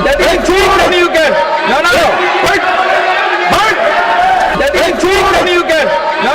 That is true, then you can. No. That is true, then you can. No.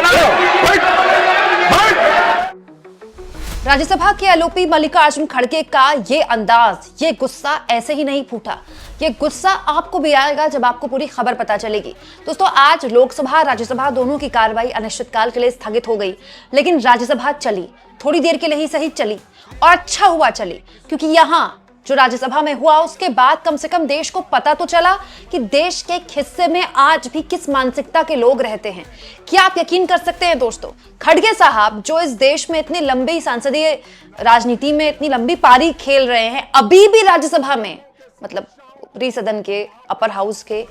Rajya Sabha के LOP Mallikarjun खड़गे का ये अंदाज, ये गुस्सा ऐसे ही नहीं फूटा। ये गुस्सा आपको भी आएगा जब आपको पूरी खबर पता चलेगी। दोस्तों, आज लोकसभा राज्यसभा दोनों की कार्रवाई अनिश्चितकाल के लिए स्थगित हो गई, लेकिन राज्यसभा चली, थोड़ी देर के लिए ही सही चली, और अच्छा हुआ चली, क्योंकि यहां जो राज्यसभा में हुआ उसके बाद कम से कम देश को पता तो चला कि देश के एक हिस्से में आज भी किस मानसिकता के लोग रहते हैं। क्या आप यकीन कर सकते हैं दोस्तों, खड़गे साहब जो इस देश में इतनी लंबी संसदीय राजनीति में इतनी लंबी पारी खेल रहे हैं, अभी भी राज्यसभा में, मतलब ऊपरी सदन के, अपर हाउस के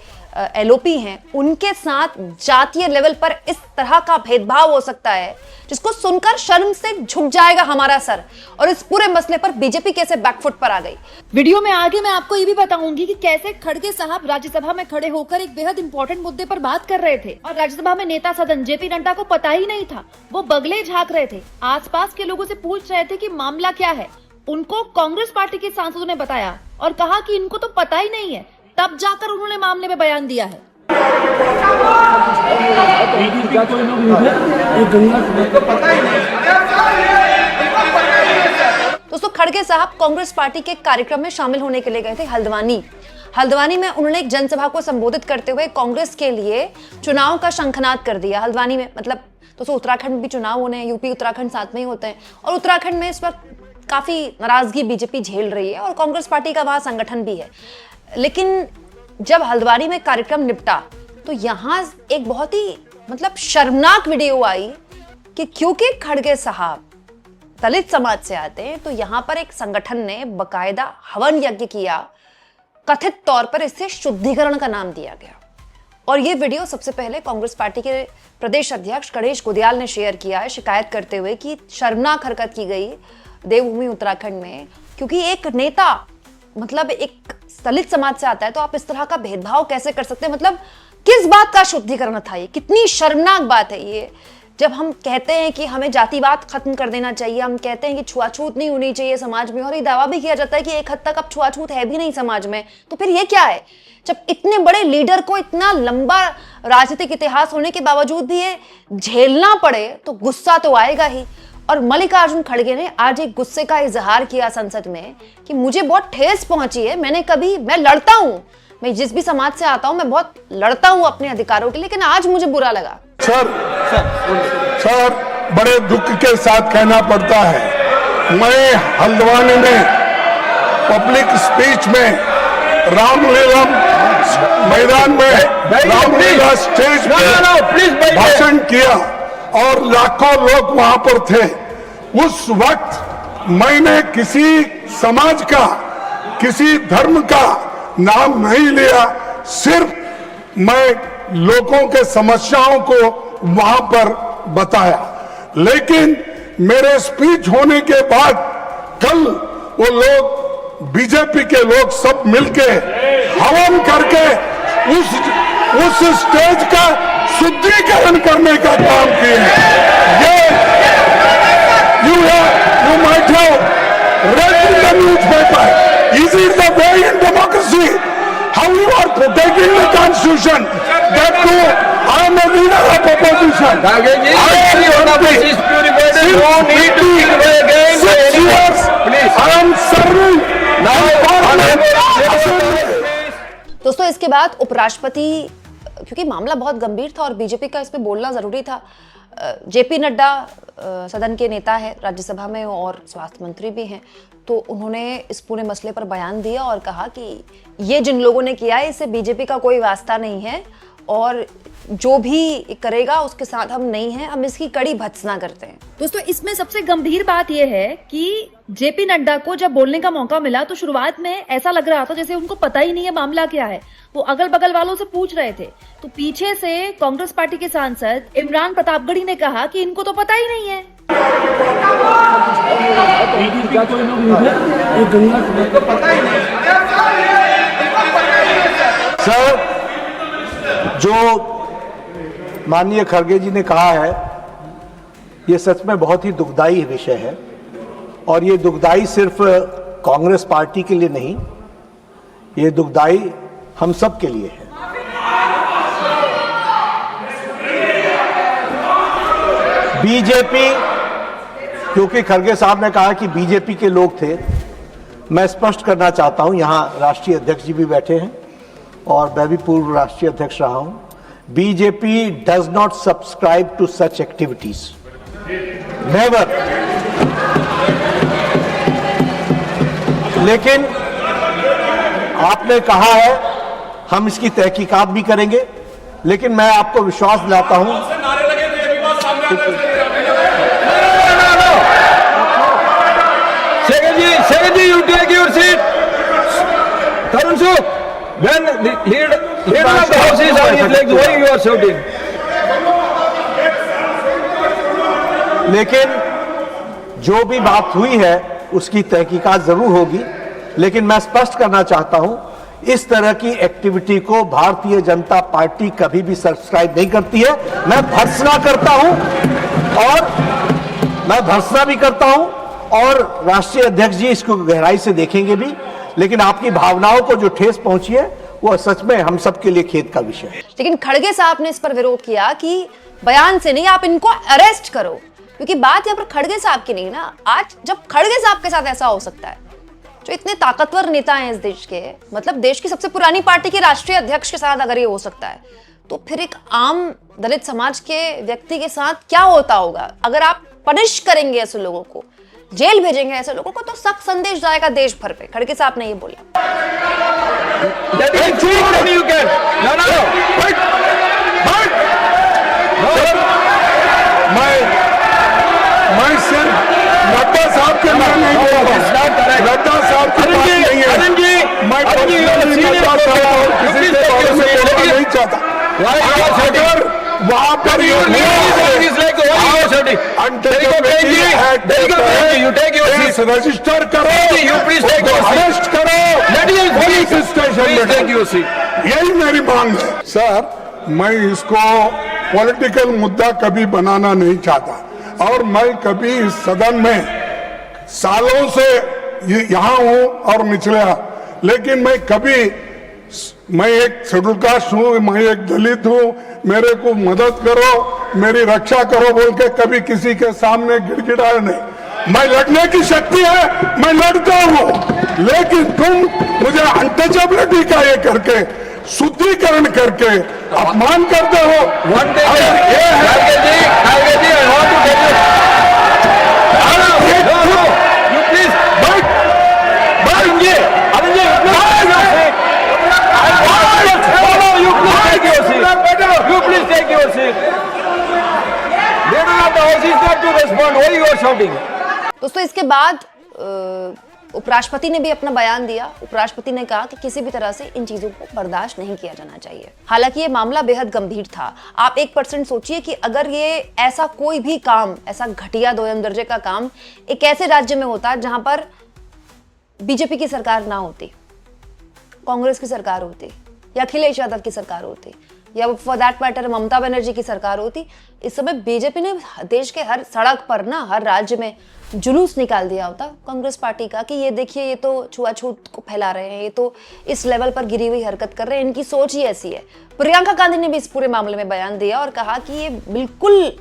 एलओपी हैं, उनके साथ जातीय लेवल पर इस तरह का भेदभाव हो सकता है जिसको सुनकर शर्म से झुक जाएगा हमारा सर। और इस पूरे मसले पर बीजेपी कैसे बैकफुट पर आ गई। वीडियो में आगे मैं आपको ये भी बताऊंगी कि कैसे खड़गे साहब राज्यसभा में खड़े होकर एक बेहद इंपॉर्टेंट मुद्दे पर बात कर रहे थे और राज्यसभा में नेता सदन जेपी नड्डा को पता ही नहीं था। वो बगले झांक रहे थे, आसपास के लोगों से पूछ रहे थे कि मामला क्या है। उनको कांग्रेस पार्टी के सांसदों ने बताया और कहा कि इनको तो पता ही नहीं है, तब जाकर उन्होंने मामले में बयान दिया है। दोस्तों, खड़गे साहब कांग्रेस पार्टी के कार्यक्रम में शामिल होने के लिए गए थे हल्द्वानी में उन्होंने एक जनसभा को संबोधित करते हुए कांग्रेस के लिए चुनाव का शंखनाद कर दिया। हल्द्वानी में, मतलब दोस्तों उत्तराखंड में भी चुनाव होने हैं, यूपी उत्तराखंड साथ में ही होते हैं, और उत्तराखंड में इस वक्त काफी नाराजगी बीजेपी झेल रही है और कांग्रेस पार्टी का वहां संगठन भी है। लेकिन जब हल्द्वानी में कार्यक्रम निपटा तो यहां एक बहुत ही मतलब शर्मनाक वीडियो आई कि क्योंकि खड़गे साहब दलित समाज से आते हैं तो यहां पर एक संगठन ने बकायदा हवन यज्ञ किया, कथित तौर पर इसे शुद्धिकरण का नाम दिया गया। और यह वीडियो सबसे पहले कांग्रेस पार्टी के प्रदेश अध्यक्ष गणेश गुदियाल ने शेयर किया है, शिकायत करते हुए कि शर्मनाक हरकत की गई देवभूमि उत्तराखंड में, क्योंकि एक नेता मतलब एक दलित समाज से आता है तो आप इस तरह का भेदभाव कैसे कर सकते हैं। मतलब किस बात का शुद्धिकरण था ये? कितनी शर्मनाक बात है ये। जब हम कहते हैं कि हमें जातिवाद खत्म कर देना चाहिए, हम कहते हैं कि छुआछूत नहीं होनी चाहिए समाज में, और ये दावा भी किया जाता है कि एक हद तक अब छुआछूत है भी नहीं समाज में, तो फिर ये क्या है? जब इतने बड़े लीडर को इतना लंबा राजनीतिक इतिहास होने के बावजूद भी ये झेलना पड़े तो गुस्सा तो आएगा ही। और मल्लिकार्जुन खड़गे ने आज एक गुस्से का इजहार किया संसद में कि मुझे बहुत ठेस पहुंची है, मैं लड़ता हूं, मैं जिस भी समाज से आता हूं मैं बहुत लड़ता हूं अपने अधिकारों के लिए, लेकिन आज मुझे बुरा लगा। सर, बड़े दुख के साथ कहना पड़ता है, मैं हल्द्वानी में पब्लिक स्पीच में रामलीला मैदान में रामलीला स्टेज पे भाषण किया और लाखों लोग वहां पर थे। उस वक्त मैंने किसी समाज का, किसी धर्म का नाम नहीं लिया, सिर्फ मैं लोगों के समस्याओं को वहां पर बताया। लेकिन मेरे स्पीच होने के बाद कल वो लोग, बीजेपी के लोग सब मिलके हवन करके उस स्टेज का शुद्धिकरण करने का काम किए हैं। ये you might have read in the newspaper. Is it the way in democracy? How you are protecting the constitution? That too, I am a leader of opposition. I am serving. दोस्तों, इसके बाद उपराष्ट्रपति, क्योंकि मामला बहुत गंभीर था और बीजेपी का इस पे बोलना जरूरी था, जेपी नड्डा सदन के नेता है राज्यसभा में और स्वास्थ्य मंत्री भी हैं, तो उन्होंने इस पूरे मसले पर बयान दिया और कहा कि ये जिन लोगों ने किया है इससे बीजेपी का कोई वास्ता नहीं है और जो भी करेगा उसके साथ हम नहीं हैं, हम इसकी कड़ी भत्सना करते हैं। दोस्तों, इसमें सबसे गंभीर बात यह है कि जेपी नड्डा को जब बोलने का मौका मिला तो शुरुआत में ऐसा लग रहा था जैसे उनको पता ही नहीं है मामला क्या है। वो अगल बगल वालों से पूछ रहे थे, तो पीछे से कांग्रेस पार्टी के सांसद इमरान प्रतापगढ़ी ने कहा कि इनको तो पता ही नहीं है। सर, जो माननीय खड़गे जी ने कहा है ये सच में बहुत ही दुखदाई विषय है, और ये दुखदाई सिर्फ कांग्रेस पार्टी के लिए नहीं, ये दुखदाई हम सब के लिए है। बीजेपी, क्योंकि खड़गे साहब ने कहा कि बीजेपी के लोग थे, मैं स्पष्ट करना चाहता हूं, यहां राष्ट्रीय अध्यक्ष जी भी बैठे हैं और मैं भी पूर्व राष्ट्रीय अध्यक्ष रहा हूं। BJP does not subscribe to such activities, never. लेकिन आपने कहा है हम इसकी तहकीकात भी करेंगे, लेकिन मैं आपको विश्वास दिलाता हूं Second ji, you take your seat. Tarun Suk, when the leader of the house is on his legs, why you are shouting? लेकिन जो भी बात हुई है उसकी तहकीकात जरूर होगी, लेकिन मैं स्पष्ट करना चाहता हूं इस तरह की एक्टिविटी को भारतीय जनता पार्टी कभी भी सब्सक्राइब नहीं करती है। मैं भर्त्सना करता हूं और मैं भर्त्सना भी करता हूं और राष्ट्रीय अध्यक्ष जी इसको गहराई से देखेंगे भी, लेकिन आपकी भावनाओं को जो ठेस पहुंची है वो सच में हम सब के लिए खेद का विषय है। लेकिन खड़गे साहब ने इस पर विरोध किया कि बयान से नहीं, आप इनको अरेस्ट करो, क्योंकि बात यहाँ पर खड़गे साहब की नहीं ना। आज जब खड़गे साहब के साथ ऐसा हो सकता है, जो इतने ताकतवर नेता हैं इस देश के, मतलब देश की सबसे पुरानी पार्टी के राष्ट्रीय अध्यक्ष के साथ अगर ये हो सकता है, तो फिर एक आम दलित समाज के व्यक्ति के साथ क्या होता होगा। अगर आप पनिश करेंगे ऐसे लोगों को, जेल भेजेंगे ऐसे लोगों को, तो सख्त संदेश जाएगा देश भर पे। खड़गे साहब ने ये बोला। मैं सिर्फ नड्डा साहब के नाम नहीं बोल रहा हूं, नड्डा साहब की बात नहीं है। मैं नड्डा साहब और किसी के बारे में बोलना नहीं चाहता। अगर वहां पर रजिस्टर करो, अरेस्ट करो, पुलिस स्टेशन, यही मेरी मांग है। सर, मैं इसको पॉलिटिकल मुद्दा कभी बनाना नहीं चाहता और मैं कभी इस सदन में सालों से यहां हूं और निचला, लेकिन मैं एक शेड्यूल कास्ट हूं, मैं एक दलित हूं, मेरे को मदद करो, मेरी रक्षा करो बोल के कभी किसी के सामने गिड़गिड़ाया नहीं। मैं लड़ने की शक्ति है, मैं लड़ता हूं, लेकिन तुम मुझे अनटचेबिलिटी का ये करके, शुद्धिकरण करके अपमान करते हो। दोस्तों, इसके बाद उपराष्ट्रपति ने भी अपना बयान दिया। उपराष्ट्रपति ने कहा कि किसी भी तरह से इन चीजों को बर्दाश्त नहीं किया जाना चाहिए। हालांकि ये मामला बेहद गंभीर था। आप 1% सोचिए कि अगर ये ऐसा कोई भी काम, ऐसा घटिया दोयम दर्जे का काम एक ऐसे राज्य में होता जहां पर बीजेपी की सरकार ना होती, कांग्रेस की सरकार होती या अखिलेश यादव की सरकार होती या for that matter Mamata Banerjee की सरकार होती, इस समय बीजेपी ने देश के हर सड़क पर ना, हर राज्य में जुलूस निकाल दिया होता कांग्रेस पार्टी का कि ये देखिए, ये तो छुआछूत को फैला रहे हैं, ये तो इस लेवल पर गिरी हुई हरकत कर रहे हैं, इनकी सोच ही ऐसी है। प्रियंका गांधी ने भी इस पूरे मामले में बयान दिया और कहा कि ये बिल्कुल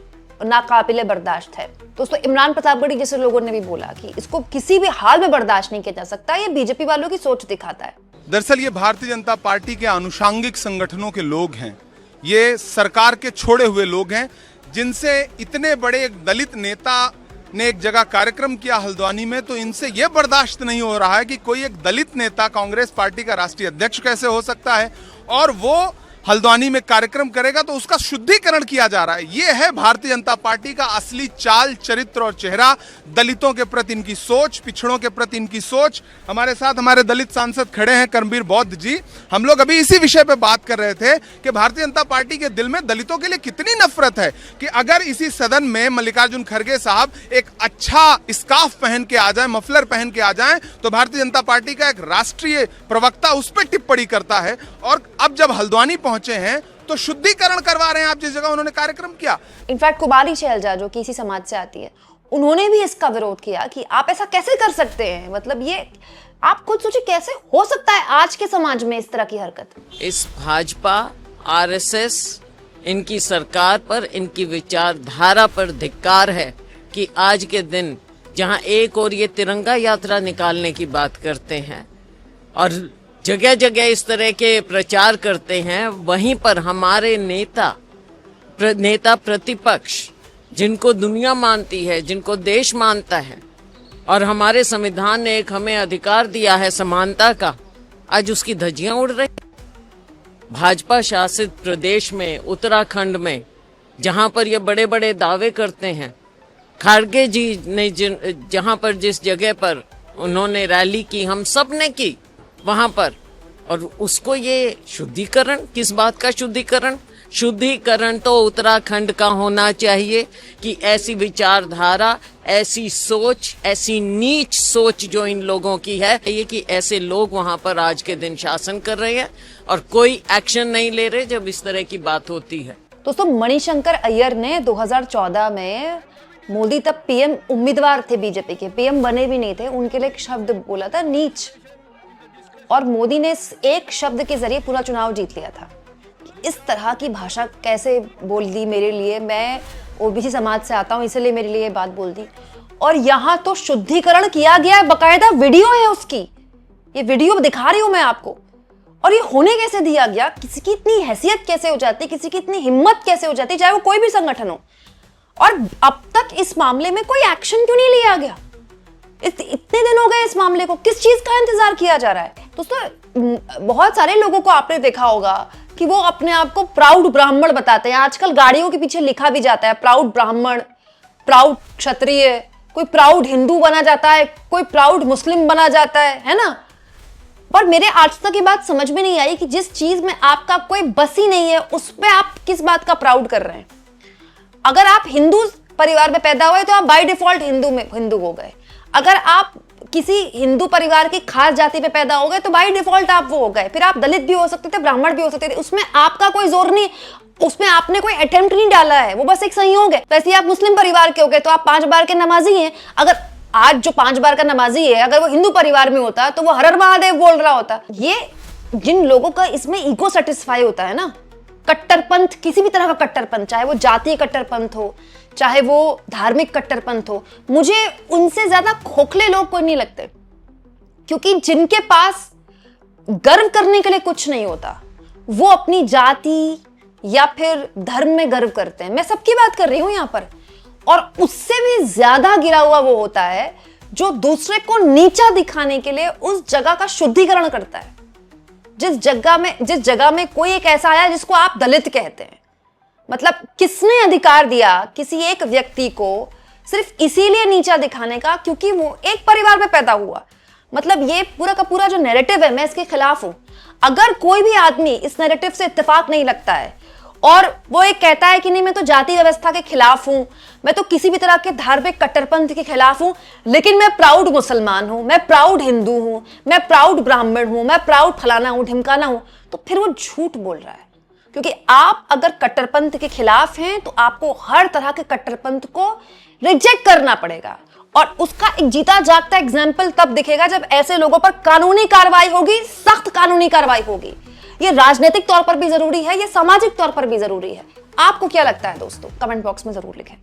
नाकाबिले बर्दाश्त है। दोस्तों, इमरान प्रतापगढ़ी जैसे लोगों ने भी बोला कि इसको किसी भी हाल में बर्दाश्त नहीं किया जा सकता। ये बीजेपी वालों की सोच दिखाता है। दरअसल ये भारतीय जनता पार्टी के आनुषंगिक संगठनों के लोग हैं, ये सरकार के छोड़े हुए लोग हैं, जिनसे इतने बड़े एक दलित नेता ने एक जगह कार्यक्रम किया हल्द्वानी में, तो इनसे यह बर्दाश्त नहीं हो रहा है कि कोई एक दलित नेता कांग्रेस पार्टी का राष्ट्रीय अध्यक्ष कैसे हो सकता है और वो हल्द्वानी में कार्यक्रम करेगा, तो उसका शुद्धिकरण किया जा रहा है। ये है भारतीय जनता पार्टी का असली चाल, चरित्र और चेहरा। दलितों के प्रति इनकी सोच, पिछड़ों के प्रति इनकी सोच। हमारे साथ हमारे दलित सांसद खड़े हैं, कर्मवीर बौद्ध जी। हम लोग अभी इसी विषय पे बात कर रहे थे कि भारतीय जनता पार्टी के दिल में दलितों के लिए कितनी नफरत है कि अगर इसी सदन में मल्लिकार्जुन खड़गे साहब एक अच्छा स्कार्फ पहन के आ जाए, मफलर पहन के आ जाए, तो भारतीय जनता पार्टी का एक राष्ट्रीय प्रवक्ता उस पर टिप्पणी करता है। और अब जब हल्द्वानी पहुंचे हैं तो शुद्धिकरण करवा रहे हैं आप जिस जगह उन्होंने कार्यक्रम किया। इनफैक्ट कुमारी शैलजा जो कि इसी समाज से आती है, उन्होंने भी इसका विरोध किया कि आप ऐसा कैसे कर सकते हैं, मतलब ये आप खुद सोचिए कैसे हो सकता है आज के समाज में इस तरह की हरकत। इस भाजपा, आरएसएस, इनकी सरकार पर, इनकी विचारधारा पर धिक्कार है कि आज के दिन जहां एक और ये तिरंगा यात्रा निकालने की बात करते हैं और जगह जगह इस तरह के प्रचार करते हैं, वहीं पर हमारे नेता प्रतिपक्ष, जिनको दुनिया मानती है, जिनको देश मानता है और हमारे संविधान ने एक हमें अधिकार दिया है समानता का, आज उसकी धज्जियां उड़ रही। भाजपा शासित प्रदेश में, उत्तराखंड में, जहां पर ये बड़े बड़े दावे करते हैं, खारगे जी ने जहां पर जिस जगह पर उन्होंने रैली की, हम सब ने की वहां पर, और उसको ये शुद्धिकरण, किस बात का शुद्धिकरण? शुद्धिकरण तो उत्तराखंड का होना चाहिए कि ऐसी विचारधारा, ऐसी सोच, ऐसी नीच सोच जो इन लोगों की है, ये कि ऐसे लोग वहां पर आज के दिन शासन कर रहे हैं और कोई एक्शन नहीं ले रहे जब इस तरह की बात होती है। दोस्तों, मणिशंकर अय्यर ने 2014 में, मोदी तब पीएम उम्मीदवार थे बीजेपी के, पीएम बने भी नहीं थे, उनके लिए एक शब्द बोला था, नीच, और मोदी ने इस एक शब्द के जरिए पूरा चुनाव जीत लिया था। इस तरह की भाषा कैसे बोल दी मेरे लिए, मैं ओबीसी समाज से आता हूं इसलिए मेरे लिए ये बात बोल दी। और यहां तो शुद्धिकरण किया गया, बकायदा वीडियो है उसकी, ये वीडियो दिखा रही हूं मैं आपको। और ये होने कैसे दिया गया? किसी की इतनी हैसियत कैसे हो जाती, किसी की इतनी हिम्मत कैसे हो जाती, चाहे वो कोई भी संगठन हो। और अब तक इस मामले में कोई एक्शन क्यों नहीं लिया गया? इतने दिन हो गए इस मामले को, किस चीज का इंतजार किया जा रहा है? दोस्तों, बहुत सारे लोगों को आपने देखा होगा कि वो अपने आप को प्राउड ब्राह्मण बताते हैं। आजकल गाड़ियों के पीछे लिखा भी जाता है प्राउड ब्राह्मण, प्राउड क्षत्रिय, कोई प्राउड हिंदू बना जाता है, कोई प्राउड मुस्लिम बना जाता है ना? पर मेरे आज तक ये बात समझ में नहीं आई कि जिस चीज में आपका कोई बस ही नहीं है, उस पे आप किस बात का प्राउड कर रहे हैं। अगर आप हिंदू परिवार में पैदा हुए तो आप बाय डिफॉल्ट हिंदू हो गए। अगर आप किसी हिंदू परिवार की खास जाति पे पैदा हो गए तो बाय डिफॉल्ट आप वो हो गए। फिर आप दलित भी हो सकते थे, ब्राह्मण भी हो सकते थे, उसमें आपका कोई जोर नहीं, उसमें आपने कोई अटेम्प्ट नहीं डाला है, वो बस एक संयोग है। वैसे आप मुस्लिम परिवार के हो गए तो आप 5 बार के नमाजी हैं। अगर आज जो 5 बार का नमाजी है, अगर वो हिंदू परिवार में होता तो वो हर हर महादेव बोल रहा होता। ये जिन लोगों का इसमें ईगो सेटिस्फाई होता है ना, कट्टरपंथ, किसी भी तरह का कट्टरपंथ, चाहे वो जातीय कट्टरपंथ हो, चाहे वो धार्मिक कट्टरपंथ हो, मुझे उनसे ज्यादा खोखले लोग कोई नहीं लगते। क्योंकि जिनके पास गर्व करने के लिए कुछ नहीं होता, वो अपनी जाति या फिर धर्म में गर्व करते हैं। मैं सबकी बात कर रही हूं यहां पर। और उससे भी ज्यादा गिरा हुआ वो होता है जो दूसरे को नीचा दिखाने के लिए उस जगह का शुद्धिकरण करता है। जिस जगह में कोई एक ऐसा आया जिसको आप दलित कहते हैं, मतलब किसने अधिकार दिया किसी एक व्यक्ति को सिर्फ इसीलिए नीचा दिखाने का क्योंकि वो एक परिवार में पैदा हुआ? मतलब ये पूरा का पूरा जो नैरेटिव है, मैं इसके खिलाफ हूं। अगर कोई भी आदमी इस नैरेटिव से इत्तेफाक नहीं लगता है और वो एक कहता है कि नहीं मैं तो जाति व्यवस्था के खिलाफ हूं, मैं तो किसी भी तरह के धार्मिक कट्टरपंथ के खिलाफ हूं, लेकिन मैं प्राउड मुसलमान हूं, मैं प्राउड हिंदू हूं, मैं प्राउड ब्राह्मण हूं, मैं प्राउड फलाना हूं, ढिमकाना हूं, तो फिर वो झूठ बोल रहा है। क्योंकि आप अगर कट्टरपंथ के खिलाफ हैं तो आपको हर तरह के कट्टरपंथ को रिजेक्ट करना पड़ेगा। और उसका एक जीता जागता एग्जाम्पल तब दिखेगा जब ऐसे लोगों पर कानूनी कार्रवाई होगी, सख्त कानूनी कार्रवाई होगी। ये राजनीतिक तौर पर भी जरूरी है, ये सामाजिक तौर पर भी जरूरी है। आपको क्या लगता है दोस्तों? कमेंट बॉक्स में जरूर लिखें।